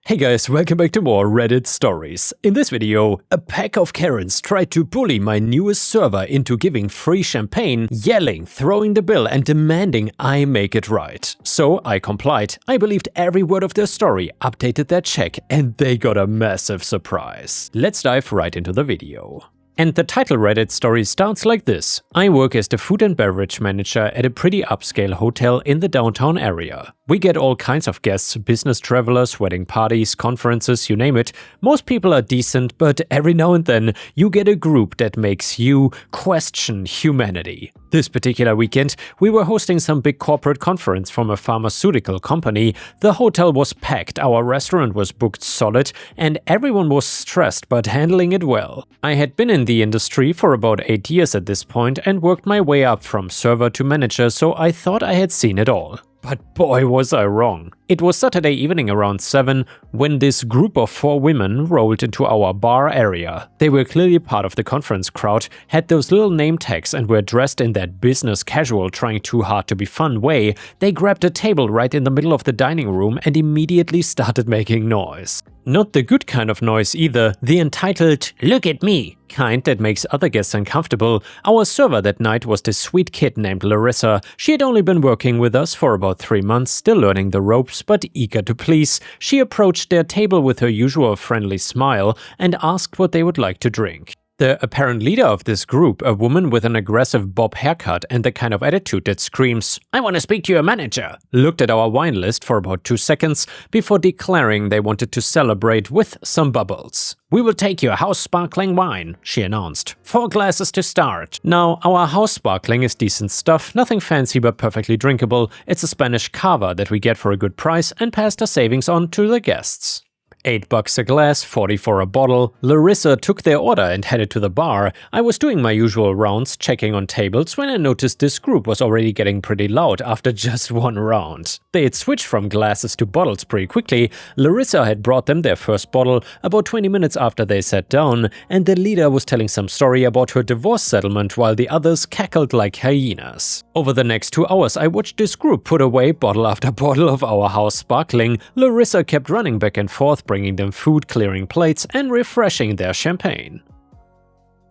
Hey guys, welcome back to more Reddit stories. In this video, a pack of Karens tried to bully my newest server into giving free champagne, yelling, throwing the bill and demanding I make it right. So I complied. I believed every word of their story, updated their check, and they got a massive surprise. Let's dive right into the video. And the title Reddit story starts like this. I work as the food and beverage manager at a pretty upscale hotel in the downtown area. We get all kinds of guests, business travelers, wedding parties, conferences, you name it. Most people are decent, but every now and then you get a group that makes you question humanity. This particular weekend, we were hosting some big corporate conference from a pharmaceutical company. The hotel was packed, our restaurant was booked solid, and everyone was stressed but handling it well. I had been in the industry for about 8 years at this point and worked my way up from server to manager, so I thought I had seen it all. But boy was I wrong. It was Saturday evening around 7 when this group of 4 women rolled into our bar area. They were clearly part of the conference crowd, had those little name tags and were dressed in that business casual trying too hard to be fun way. They grabbed a table right in the middle of the dining room and immediately started making noise. Not the good kind of noise either, the entitled "look at me" kind that makes other guests uncomfortable. Our server that night was this sweet kid named Larissa. She had only been working with us for about 3 months, still learning the ropes, but eager to please. She approached their table with her usual friendly smile and asked what they would like to drink. The apparent leader of this group, a woman with an aggressive bob haircut and the kind of attitude that screams, "I want to speak to your manager," looked at our wine list for about 2 seconds before declaring they wanted to celebrate with some bubbles. "We will take your house sparkling wine," she announced. 4 glasses to start. Now, our house sparkling is decent stuff, nothing fancy but perfectly drinkable. It's a Spanish cava that we get for a good price and passed our savings on to the guests. $8 a glass, 40 for a bottle. Larissa took their order and headed to the bar. I was doing my usual rounds, checking on tables, when I noticed this group was already getting pretty loud after just 1 round. They had switched from glasses to bottles pretty quickly. Larissa had brought them their first bottle about 20 minutes after they sat down, and the leader was telling some story about her divorce settlement while the others cackled like hyenas. Over the next 2 hours, I watched this group put away bottle after bottle of our house sparkling. Larissa kept running back and forth, bringing them food, clearing plates, and refreshing their champagne.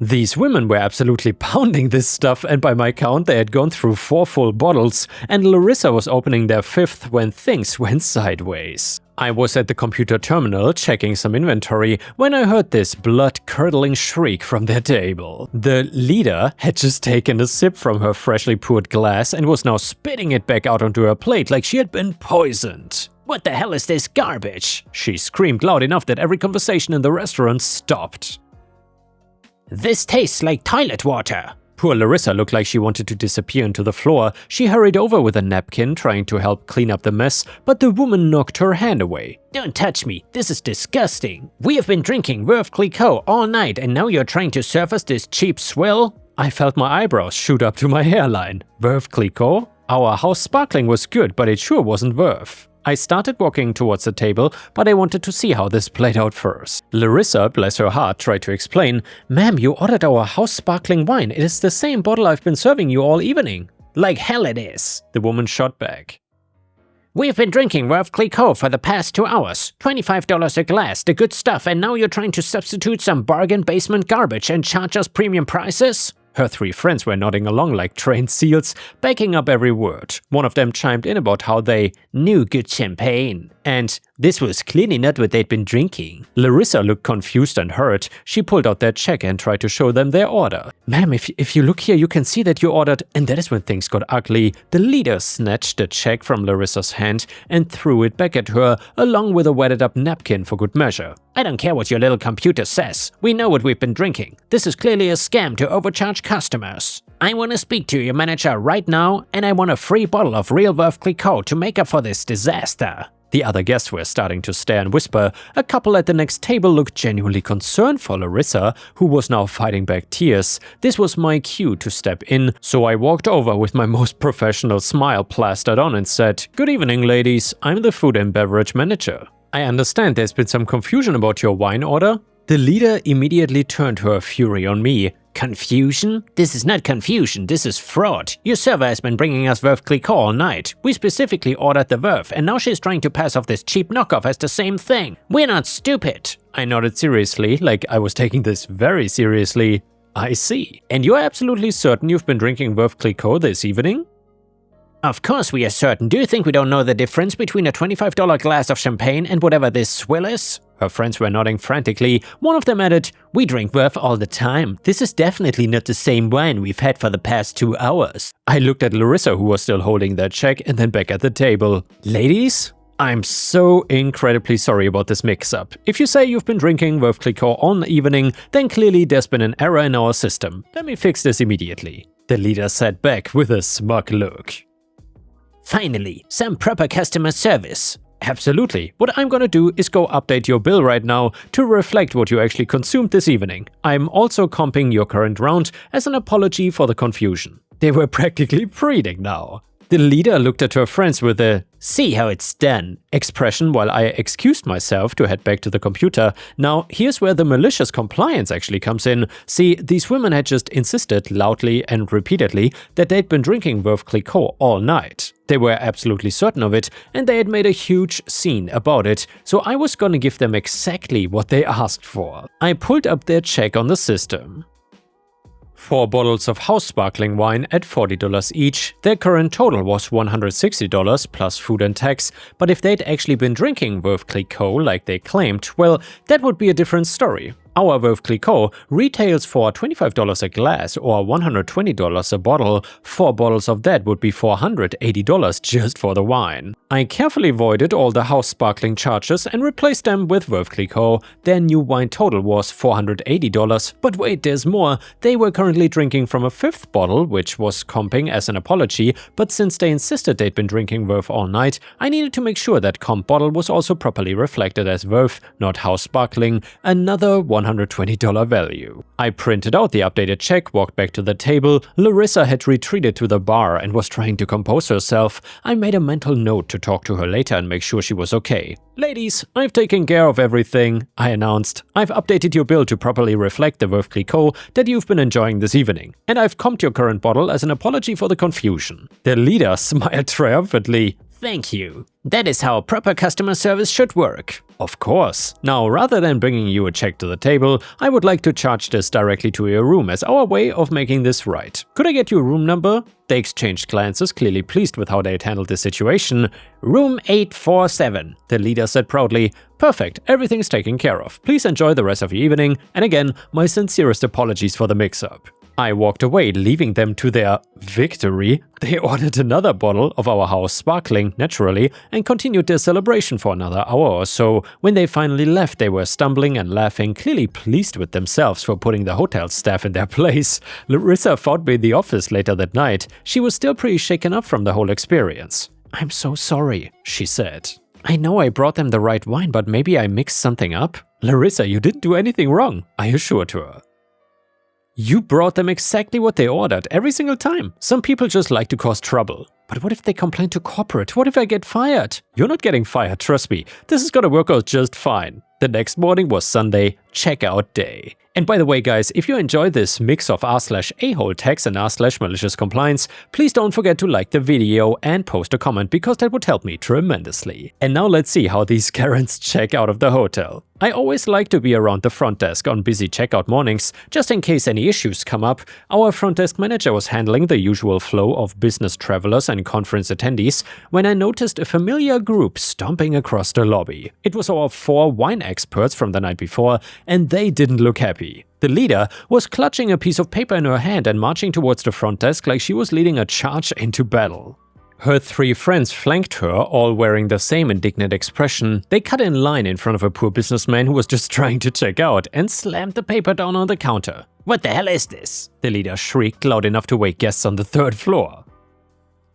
These women were absolutely pounding this stuff, and by my count they had gone through 4 full bottles, and Larissa was opening their 5th when things went sideways. I was at the computer terminal checking some inventory when I heard this blood-curdling shriek from their table. The leader had just taken a sip from her freshly poured glass and was now spitting it back out onto her plate like she had been poisoned. "What the hell is this garbage?" she screamed loud enough that every conversation in the restaurant stopped. "This tastes like toilet water." Poor Larissa looked like she wanted to disappear into the floor. She hurried over with a napkin, trying to help clean up the mess, but the woman knocked her hand away. "Don't touch me, this is disgusting. We have been drinking Veuve Clicquot all night and now you're trying to serve us this cheap swill?" I felt my eyebrows shoot up to my hairline. Veuve Clicquot? Our house sparkling was good, but it sure wasn't Veuve. I started walking towards the table, but I wanted to see how this played out first. Larissa, bless her heart, tried to explain, "Ma'am, you ordered our house sparkling wine. It is the same bottle I've been serving you all evening." "Like hell it is," the woman shot back. "We've been drinking Veuve Clicquot for the past 2 hours. $25 a glass, the good stuff, and now you're trying to substitute some bargain basement garbage and charge us premium prices?" Her 3 friends were nodding along like trained seals, backing up every word. One of them chimed in about how they knew good champagne, and this was clearly not what they'd been drinking. Larissa looked confused and hurt. She pulled out their check and tried to show them their order. "Ma'am, if you look here, you can see that you ordered," and that is when things got ugly. The leader snatched the check from Larissa's hand and threw it back at her, along with a wetted up napkin for good measure. "I don't care what your little computer says. We know what we've been drinking. This is clearly a scam to overcharge customers. I want to speak to your manager right now, and I want a free bottle of real Veuve Clicquot to make up for this disaster." The other guests were starting to stare and whisper. A couple at the next table looked genuinely concerned for Larissa, who was now fighting back tears. This was my cue to step in, so I walked over with my most professional smile plastered on and said, "Good evening, ladies. I'm the food and beverage manager. I understand there's been some confusion about your wine order." The leader immediately turned her fury on me. Confusion? This is not confusion, this is fraud. Your server has been bringing us Verve Clicquot all night. We specifically ordered the Verve, and now she's trying to pass off this cheap knockoff as the same thing. We're not stupid. I nodded seriously, like I was taking this very seriously. I see. And you're absolutely certain you've been drinking Verve Clicquot this evening? Of course we are certain. Do you think we don't know the difference between a $25 glass of champagne and whatever this swill is? Her friends were nodding frantically. One of them added, "We drink Verve all the time. This is definitely not the same wine we've had for the past 2 hours." I looked at Larissa, who was still holding that check, and then back at the table. Ladies? I'm so incredibly sorry about this mix-up. If you say you've been drinking Verve Clicquot all evening, then clearly there's been an error in our system. Let me fix this immediately. The leader sat back with a smug look. Finally, some proper customer service. Absolutely. What I'm gonna do is go update your bill right now to reflect what you actually consumed this evening. I'm also comping your current round as an apology for the confusion. They were practically pleading now. The leader looked at her friends with a "see how it's done" expression while I excused myself to head back to the computer. Now, here's where the malicious compliance actually comes in. See, these women had just insisted loudly and repeatedly that they'd been drinking Verve Clicquot all night. They were absolutely certain of it, and they had made a huge scene about it, so I was gonna give them exactly what they asked for. I pulled up their check on the system. 4 bottles of house sparkling wine at $40 each. Their current total was $160 plus food and tax, but if they'd actually been drinking Verve Clicquot like they claimed, well, that would be a different story. Our Verve Clicquot retails for $25 a glass or $120 a bottle. 4 bottles of that would be $480 just for the wine. I carefully avoided all the house sparkling charges and replaced them with Verve Clicquot. Their new wine total was $480, but wait, there's more. They were currently drinking from a 5th bottle, which was comping as an apology, but since they insisted they'd been drinking Verve all night, I needed to make sure that comp bottle was also properly reflected as Verve, not house sparkling, another $120 value. I printed out the updated check, walked back to the table. Larissa had retreated to the bar and was trying to compose herself. I made a mental note to talk to her later and make sure she was okay. "Ladies, I've taken care of everything," I announced. "I've updated your bill to properly reflect the Verve Clicquot that you've been enjoying this evening, and I've comped your current bottle as an apology for the confusion." The leader smiled triumphantly. "Thank you. That is how proper customer service should work." Of course. Now, rather than bringing you a check to the table, I would like to charge this directly to your room as our way of making this right. Could I get your room number? They exchanged glances, clearly pleased with how they had handled the situation. "Room 847, the leader said proudly. "Perfect, everything's taken care of. Please enjoy the rest of your evening, and again, my sincerest apologies for the mix-up." I walked away, leaving them to their victory. They ordered another bottle of our house sparkling, naturally, and continued their celebration for another hour or so. When they finally left, they were stumbling and laughing, clearly pleased with themselves for putting the hotel staff in their place. Larissa found me in the office later that night. She was still pretty shaken up from the whole experience. "I'm so sorry," she said. "I know I brought them the right wine, but maybe I mixed something up." "Larissa, you didn't do anything wrong," I assured her. "You brought them exactly what they ordered every single time. Some people just like to cause trouble." "But what if they complain to corporate? What if I get fired?" "You're not getting fired, trust me. This is gonna work out just fine." The next morning was Sunday, checkout day. And by the way guys, if you enjoy this mix of r/a-hole tags and r/malicious-compliance, please don't forget to like the video and post a comment because that would help me tremendously. And now let's see how these Karens check out of the hotel. I always like to be around the front desk on busy checkout mornings, just in case any issues come up. Our front desk manager was handling the usual flow of business travelers and conference attendees when I noticed a familiar group stomping across the lobby. It was our 4 wine experts from the night before, and they didn't look happy. The leader was clutching a piece of paper in her hand and marching towards the front desk like she was leading a charge into battle. Her 3 friends flanked her, all wearing the same indignant expression. They cut in line in front of a poor businessman who was just trying to check out and slammed the paper down on the counter. "What the hell is this?" the leader shrieked loud enough to wake guests on the 3rd floor.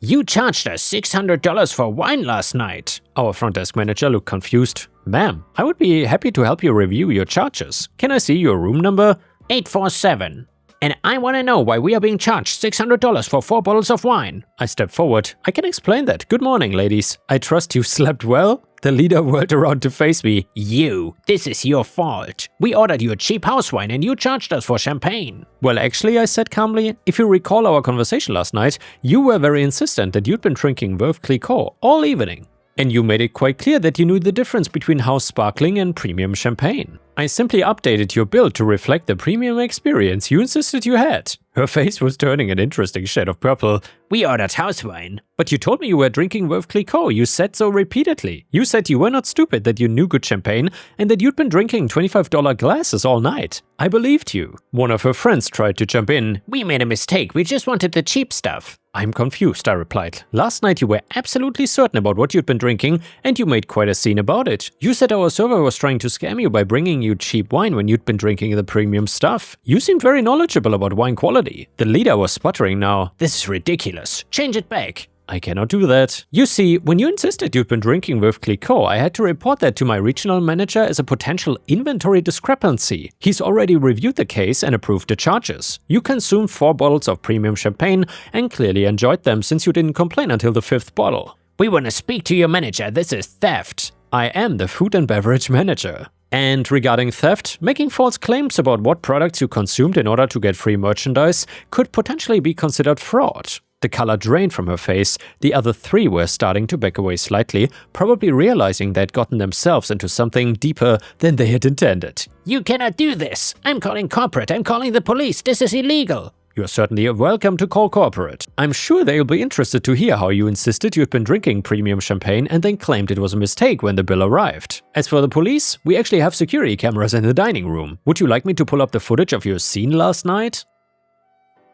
"You charged us $600 for wine last night." Our front desk manager looked confused. "Ma'am, I would be happy to help you review your charges. Can I see your room number?" 847. "And I want to know why we are being charged $600 for 4 bottles of wine." I stepped forward. "I can explain that. Good morning, ladies. I trust you slept well?" The leader whirled around to face me. "You, this is your fault. We ordered you a cheap house wine and you charged us for champagne." "Well, actually," I said calmly, "if you recall our conversation last night, you were very insistent that you'd been drinking Veuve Clicquot all evening. And you made it quite clear that you knew the difference between house sparkling and premium champagne. I simply updated your bill to reflect the premium experience you insisted you had." Her face was turning an interesting shade of purple. "We ordered house wine." "But you told me you were drinking Veuve Clicquot. You said so repeatedly. You said you were not stupid, that you knew good champagne, and that you'd been drinking $25 glasses all night. I believed you." One of her friends tried to jump in. "We made a mistake. We just wanted the cheap stuff." "I'm confused," I replied. "Last night you were absolutely certain about what you'd been drinking, and you made quite a scene about it. You said our server was trying to scam you by bringing you cheap wine when you'd been drinking the premium stuff. You seemed very knowledgeable about wine quality." The leader was sputtering now. "This is ridiculous. Change it back." "I cannot do that. You see, when you insisted you'd been drinking Veuve Clicquot, I had to report that to my regional manager as a potential inventory discrepancy. He's already reviewed the case and approved the charges. You consumed 4 bottles of premium champagne and clearly enjoyed them since you didn't complain until the 5th bottle." "We want to speak to your manager. This is theft." "I am the food and beverage manager." And regarding theft, making false claims about what products you consumed in order to get free merchandise could potentially be considered fraud. The color drained from her face. The other 3 were starting to back away slightly, probably realizing they'd gotten themselves into something deeper than they had intended. "You cannot do this. I'm calling corporate. I'm calling the police. This is illegal." "You're certainly welcome to call corporate. I'm sure they'll be interested to hear how you insisted you'd been drinking premium champagne and then claimed it was a mistake when the bill arrived. As for the police, we actually have security cameras in the dining room. Would you like me to pull up the footage of your scene last night?"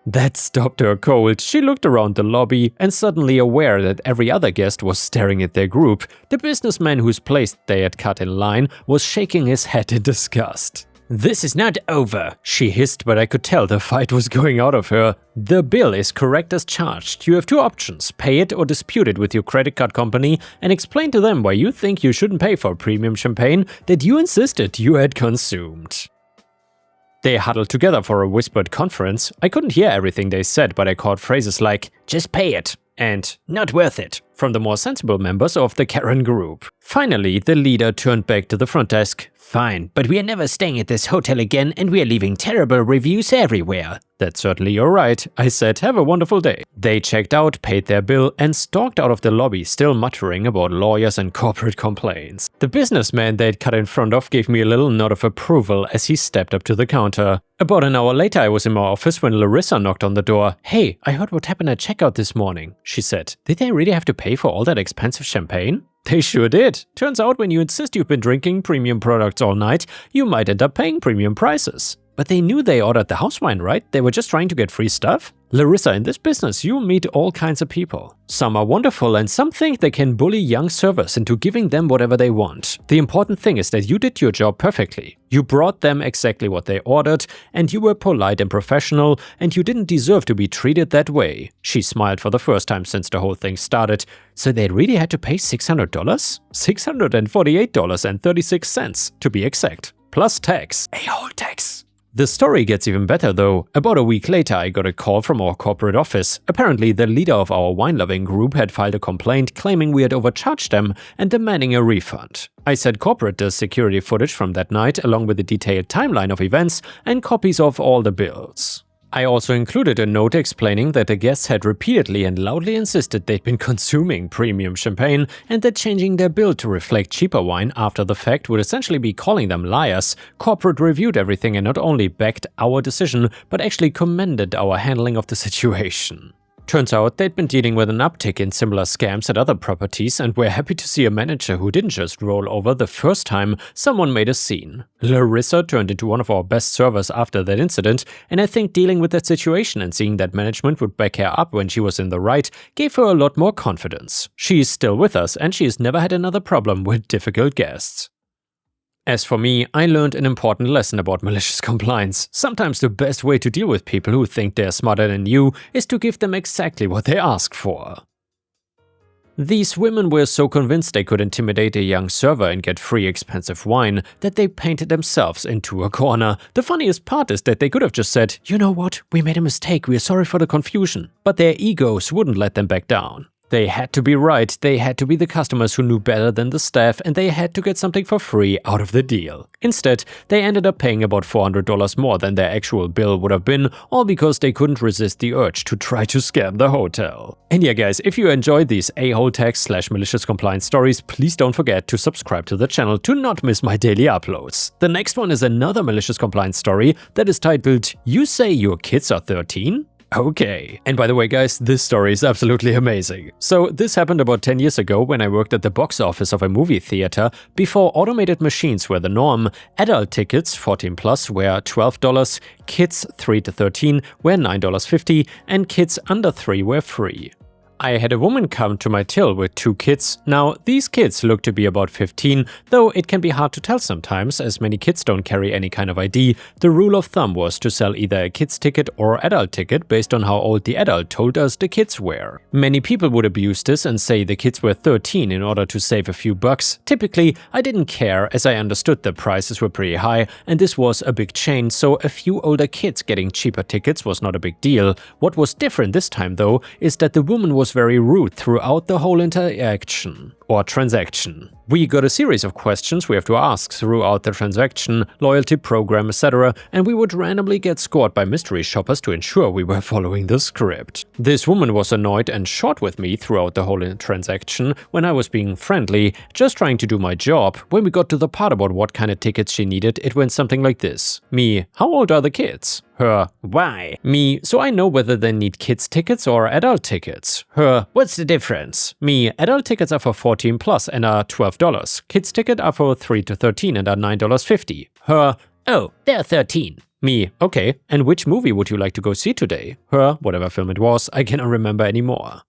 That stopped her cold. She looked around the lobby and suddenly aware that every other guest was staring at their group. The businessman whose place they had cut in line was shaking his head in disgust. "This is not over," she hissed, but I could tell the fight was going out of her. "The bill is correct as charged. You have 2 options, pay it or dispute it with your credit card company and explain to them why you think you shouldn't pay for premium champagne that you insisted you had consumed." They huddled together for a whispered conference. I couldn't hear everything they said, but I caught phrases like, "just pay it," and "not worth it," from the more sensible members of the Karen group. Finally, the leader turned back to the front desk. "Fine, but we are never staying at this hotel again and we are leaving terrible reviews everywhere." "That's certainly your right," I said. "Have a wonderful day." They checked out, paid their bill, and stalked out of the lobby, still muttering about lawyers and corporate complaints. The businessman they'd cut in front of gave me a little nod of approval as he stepped up to the counter. About an hour later, I was in my office when Larissa knocked on the door. "Hey, I heard what happened at checkout this morning," she said. "Did they really have to pay for all that expensive champagne?" "They sure did. Turns out when you insist you've been drinking premium products all night, you might end up paying premium prices." "But they knew they ordered the house wine, right? They were just trying to get free stuff?" "Larissa, in this business you meet all kinds of people. Some are wonderful and some think they can bully young servers into giving them whatever they want. The important thing is that you did your job perfectly. You brought them exactly what they ordered, and you were polite and professional, and you didn't deserve to be treated that way." She smiled for the first time since the whole thing started. "So they really had to pay $600? $648.36 to be exact. Plus tax. A whole tax." The story gets even better though. About a week later I got a call from our corporate office. Apparently the leader of our wine-loving group had filed a complaint claiming we had overcharged them and demanding a refund. I sent corporate the security footage from that night along with a detailed timeline of events and copies of all the bills. I also included a note explaining that the guests had repeatedly and loudly insisted they'd been consuming premium champagne and that changing their bill to reflect cheaper wine after the fact would essentially be calling them liars. Corporate reviewed everything and not only backed our decision, but actually commended our handling of the situation. Turns out they'd been dealing with an uptick in similar scams at other properties and were happy to see a manager who didn't just roll over the first time someone made a scene. Larissa turned into one of our best servers after that incident, and I think dealing with that situation and seeing that management would back her up when she was in the right gave her a lot more confidence. She is still with us and she has never had another problem with difficult guests. As for me, I learned an important lesson about malicious compliance. Sometimes the best way to deal with people who think they're smarter than you is to give them exactly what they ask for. These women were so convinced they could intimidate a young server and get free expensive wine that they painted themselves into a corner. The funniest part is that they could have just said, "You know what, we made a mistake, we are sorry for the confusion." But their egos wouldn't let them back down. They had to be right, they had to be the customers who knew better than the staff, and they had to get something for free out of the deal. Instead, they ended up paying about $400 more than their actual bill would have been, all because they couldn't resist the urge to try to scam the hotel. And yeah guys, if you enjoyed these a-hole tax / malicious compliance stories, please don't forget to subscribe to the channel to not miss my daily uploads. The next one is another malicious compliance story that is titled, "You Say Your Kids Are 13?" Okay. And by the way guys, this story is absolutely amazing. So this happened about 10 years ago when I worked at the box office of a movie theater. Before automated machines were the norm, adult tickets 14+ were $12, kids 3 to 13 were $9.50, and kids under 3 were free. I had a woman come to my till with 2 kids. Now, these kids look to be about 15, though it can be hard to tell sometimes, as many kids don't carry any kind of ID. The rule of thumb was to sell either a kid's ticket or adult ticket based on how old the adult told us the kids were. Many people would abuse this and say the kids were 13 in order to save a few bucks. Typically, I didn't care, as I understood the prices were pretty high, and this was a big chain, so a few older kids getting cheaper tickets was not a big deal. What was different this time though, is that the woman was very rude throughout the whole interaction or transaction. We got a series of questions we have to ask throughout the transaction, loyalty program, etc., and we would randomly get scored by mystery shoppers to ensure we were following the script. This woman was annoyed and short with me throughout the whole transaction when I was being friendly, just trying to do my job. When we got to the part about what kind of tickets she needed, it went something like this. Me, how old are the kids? Her, why? Me, so I know whether they need kids tickets or adult tickets. Her, what's the difference? Me, adult tickets are for 14+ and are $12. Kids ticket are for 3 to 13 and are $9.50. Her, oh, they're 13. Me, okay, and which movie would you like to go see today? Her, whatever film it was, I cannot remember anymore.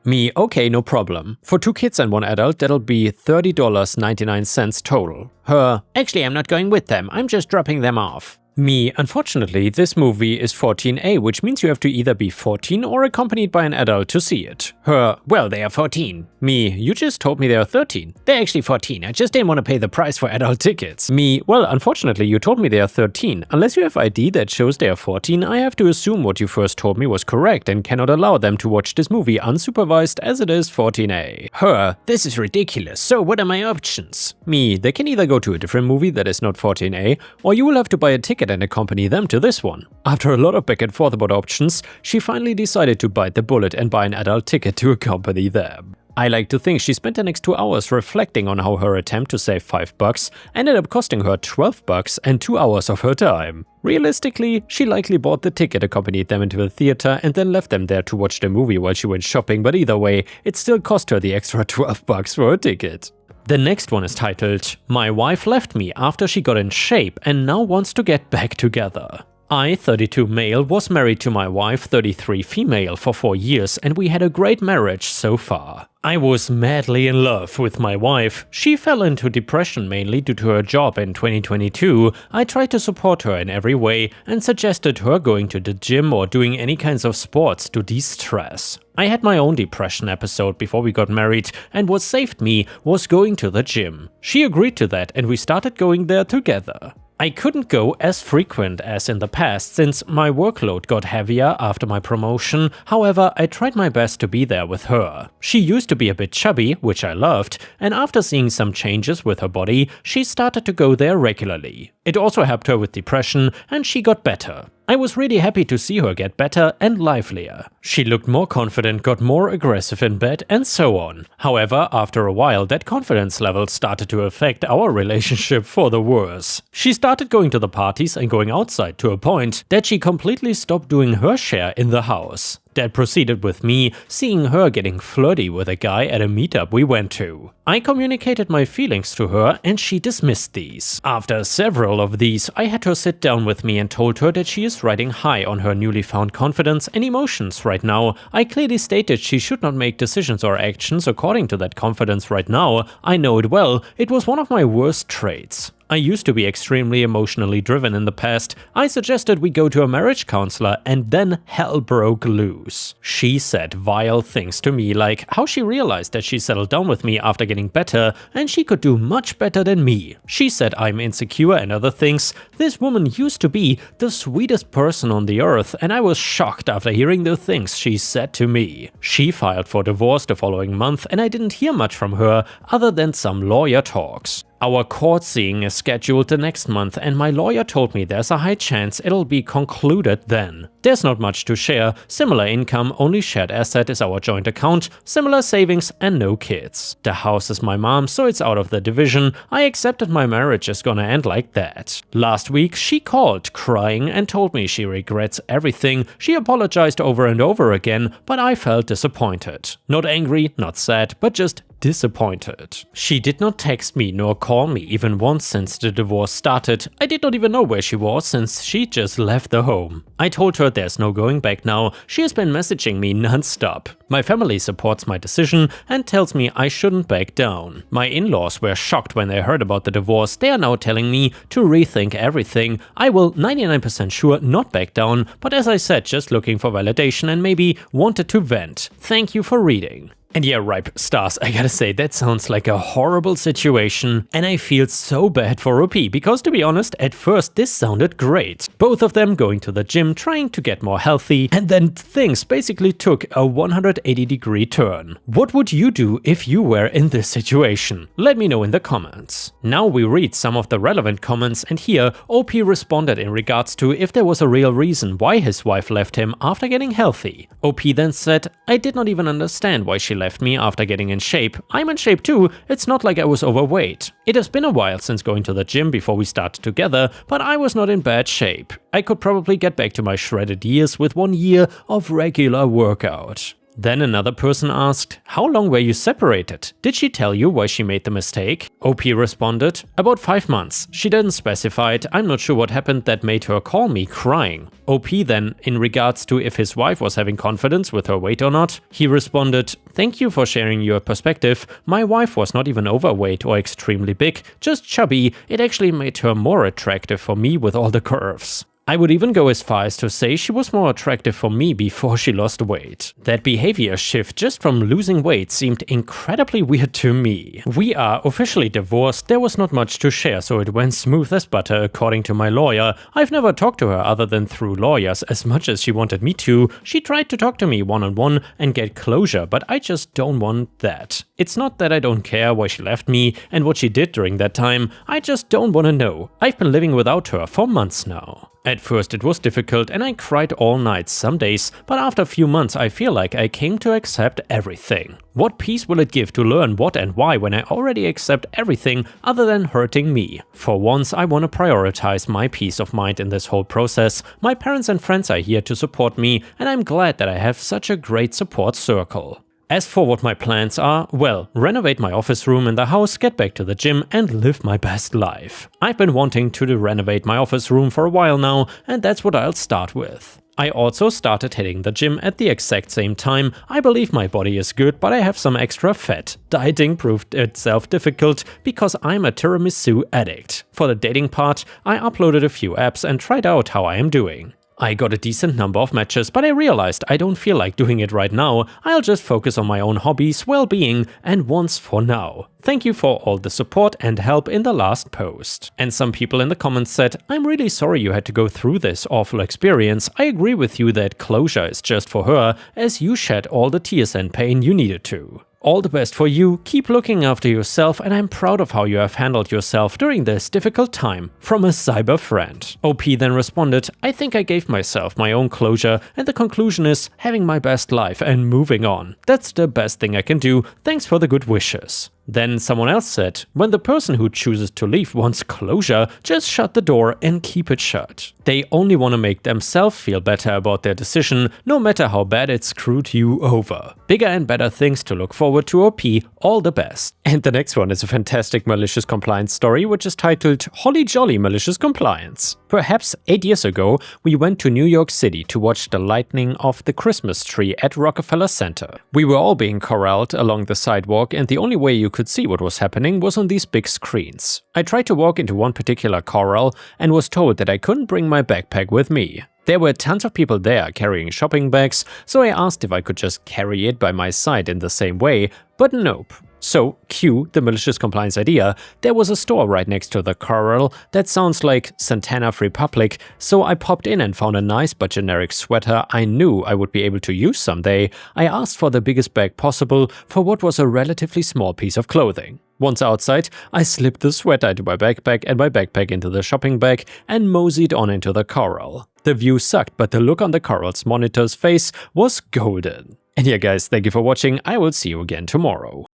Me, okay, no problem. For 2 kids and 1 adult, that'll be $30.99 total. Her, actually I'm not going with them, I'm just dropping them off. Me, unfortunately, this movie is 14A, which means you have to either be 14 or accompanied by an adult to see it. Her, well, they are 14. Me, you just told me they are 13. They're actually 14, I just didn't want to pay the price for adult tickets. Me, well, unfortunately, you told me they are 13. Unless you have ID that shows they are 14, I have to assume what you first told me was correct and cannot allow them to watch this movie unsupervised as it is 14A. Her, this is ridiculous, so what are my options? Me, they can either go to a different movie that is not 14A, or you will have to buy a ticket and accompany them to this one. After a lot of back and forth about options, she finally decided to bite the bullet and buy an adult ticket to accompany them. I like to think she spent the next 2 hours reflecting on how her attempt to save $5 ended up costing her $12 and 2 hours of her time. Realistically, she likely bought the ticket, accompanied them into the theater, and then left them there to watch the movie while she went shopping, but either way, it still cost her the extra $12 for a ticket. The next one is titled, "My wife left me after she got in shape and now wants to get back together." I, 32 male, was married to my wife, 33 female, for 4 years, and we had a great marriage so far. I was madly in love with my wife. She fell into depression mainly due to her job in 2022. I tried to support her in every way and suggested her going to the gym or doing any kinds of sports to de-stress. I had my own depression episode before we got married, and what saved me was going to the gym. She agreed to that and we started going there together. I couldn't go as frequent as in the past since my workload got heavier after my promotion, however I tried my best to be there with her. She used to be a bit chubby, which I loved, and after seeing some changes with her body, she started to go there regularly. It also helped her with depression and she got better. I was really happy to see her get better and livelier. She looked more confident, got more aggressive in bed, and so on. However, after a while, that confidence level started to affect our relationship for the worse. She started going to the parties and going outside to a point that she completely stopped doing her share in the house. That proceeded with me seeing her getting flirty with a guy at a meetup we went to. I communicated my feelings to her and she dismissed these. After several of these, I had her sit down with me and told her that she is riding high on her newly found confidence and emotions right now. I clearly stated she should not make decisions or actions according to that confidence right now. I know it well, it was one of my worst traits. I used to be extremely emotionally driven in the past. I suggested we go to a marriage counselor and then hell broke loose. She said vile things to me, like how she realized that she settled down with me after getting better and she could do much better than me. She said I'm insecure and other things. This woman used to be the sweetest person on the earth, and I was shocked after hearing the things she said to me. She filed for divorce the following month and I didn't hear much from her other than some lawyer talks. Our court seeing is scheduled the next month and my lawyer told me there's a high chance it'll be concluded then. There's not much to share, similar income, only shared asset is our joint account, similar savings and no kids. The house is my mom's, so it's out of the division. I accepted my marriage is gonna end like that. Last week she called crying and told me she regrets everything. She apologized over and over again, but I felt disappointed. Not angry, not sad, but just disappointed. She did not text me nor call me even once since the divorce started. I did not even know where she was since she just left the home. I told her there's no going back now. She has been messaging me non-stop. My family supports my decision and tells me I shouldn't back down. My in-laws were shocked when they heard about the divorce. They are now telling me to rethink everything. I will 99% sure not back down, but as I said, just looking for validation and maybe wanted to vent. Thank you for reading. And yeah, ripe stars, I gotta say, that sounds like a horrible situation and I feel so bad for OP because to be honest, at first this sounded great. Both of them going to the gym, trying to get more healthy, and then things basically took a 180-degree turn. What would you do if you were in this situation? Let me know in the comments. Now we read some of the relevant comments and here OP responded in regards to if there was a real reason why his wife left him after getting healthy. OP then said, I did not even understand why she left me after getting in shape. I'm in shape too, it's not like I was overweight. It has been a while since going to the gym before we started together, but I was not in bad shape. I could probably get back to my shredded years with 1 year of regular workout. Then another person asked, how long were you separated? Did she tell you why she made the mistake? OP responded, about 5 months. She didn't specify it. I'm not sure what happened that made her call me crying. OP then, in regards to if his wife was having confidence with her weight or not, he responded, thank you for sharing your perspective. My wife was not even overweight or extremely big, just chubby. It actually made her more attractive for me with all the curves. I would even go as far as to say she was more attractive for me before she lost weight. That behavior shift just from losing weight seemed incredibly weird to me. We are officially divorced, there was not much to share, so it went smooth as butter according to my lawyer. I've never talked to her other than through lawyers as much as she wanted me to. She tried to talk to me one-on-one and get closure, but I just don't want that. It's not that I don't care why she left me and what she did during that time, I just don't want to know. I've been living without her for months now. At first it was difficult and I cried all night some days, but after a few months I feel like I came to accept everything. What peace will it give to learn what and why when I already accept everything other than hurting me? For once I want to prioritize my peace of mind in this whole process. My parents and friends are here to support me and I'm glad that I have such a great support circle. As for what my plans are, well, renovate my office room in the house, get back to the gym and live my best life. I've been wanting to renovate my office room for a while now and that's what I'll start with. I also started hitting the gym at the exact same time. I believe my body is good, but I have some extra fat. Dieting proved itself difficult because I'm a tiramisu addict. For the dating part, I uploaded a few apps and tried out how I am doing. I got a decent number of matches, but I realized I don't feel like doing it right now. I'll just focus on my own hobbies, well-being, and wants for now. Thank you for all the support and help in the last post. And some people in the comments said, I'm really sorry you had to go through this awful experience. I agree with you that closure is just for her, as you shed all the tears and pain you needed to. All the best for you, keep looking after yourself, and I'm proud of how you have handled yourself during this difficult time. From a cyber friend. OP then responded, I think I gave myself my own closure, and the conclusion is having my best life and moving on. That's the best thing I can do, thanks for the good wishes. Then someone else said, when the person who chooses to leave wants closure, just shut the door and keep it shut. They only want to make themselves feel better about their decision, no matter how bad it screwed you over. Bigger and better things to look forward to, OP, all the best. And the next one is a fantastic malicious compliance story, which is titled Holly Jolly Malicious Compliance. Perhaps 8 years ago, we went to New York City to watch the lighting of the Christmas tree at Rockefeller Center. We were all being corralled along the sidewalk, and the only way you could see what was happening was on these big screens. I tried to walk into one particular corral and was told that I couldn't bring my backpack with me. There were tons of people there carrying shopping bags, so I asked if I could just carry it by my side in the same way, but nope. So, cue the malicious compliance idea, there was a store right next to the corral that sounds like Santana Republic, so I popped in and found a nice but generic sweater I knew I would be able to use someday. I asked for the biggest bag possible for what was a relatively small piece of clothing. Once outside, I slipped the sweater into my backpack and my backpack into the shopping bag and moseyed on into the corral. The view sucked, but the look on the corral's monitor's face was golden. And yeah guys, thank you for watching, I will see you again tomorrow.